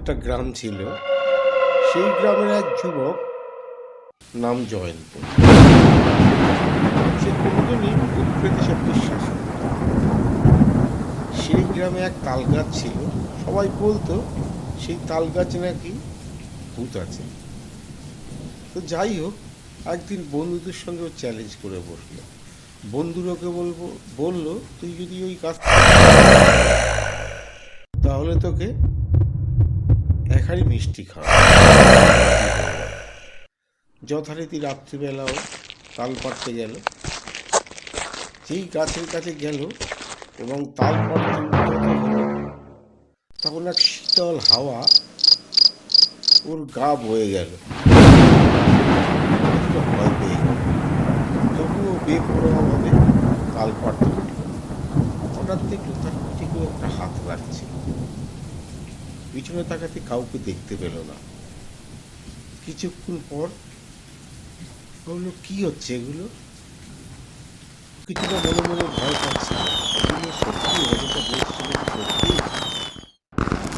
একটা গ্রাম ছিল। সেই গ্রামের এক যুবক, নাম জয়ন্ত। সে কোনোদিনই ভূত প্রেতে সে বিশ্বাস করত না। সেই গ্রামে এক তাল গাছ ছিল। সবাই বলতো সেই তাল গাছে নাকি ভূত আছে। তো যাই হোক, একদিন বন্ধুদের সঙ্গে ও চ্যালেঞ্জ করে বসলো। বন্ধুরা ওকে বললো, তুই যদি ওই গাছ তাহলে তোকে এক হাঁড়ি মিষ্টি খাওয়া। যথারীতি রাত্রিবেলাও তাল পাড়তে গেল। যেই গাছের কাছে গেল এবং তাল পাড়তে উদ্যত হলো, তখন এক শীতল হাওয়া ওর গা বয়ে গেল। ভয় পেয়ে গেল, তবুও বেপরোয়াভাবে তাল পাড়তে উঠল। হঠাৎ দেখলো তার পিঠে কেউ একটা হাত রাখছে। পিছনে তাকাতে কাউকে দেখতে পেল না। কিছুক্ষণ পর বললো, কি হচ্ছে এগুলো? কিছুটা মনে মনে ভয় পাচ্ছিল, এগুলো সত্যি যেটা বলছিল সত্যি।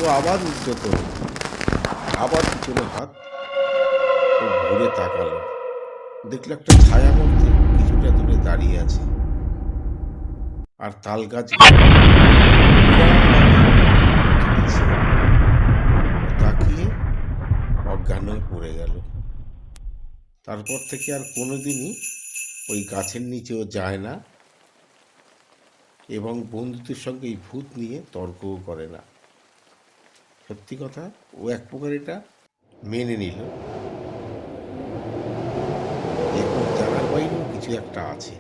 ও আবার উদ্যত হলো, আবার পিছনে হাত। ও ঘুরে তাকালো, দেখলো একটা ছায়া মধ্যে কিছুটা দূরে দাঁড়িয়ে আছে। আর তাল গাছ তাকিয়ে অজ্ঞান হয়ে পড়ে গেল। তারপর থেকে আর কোনোদিনই ওই গাছের নিচেও যায় না এবং বন্ধুদের সঙ্গে এই ভূত নিয়ে তর্কও করে না। সত্যি কথা, ও এক প্রকার এটা মেনে নিল যে ওর জানার বাইরেও কিছু একটা আছে।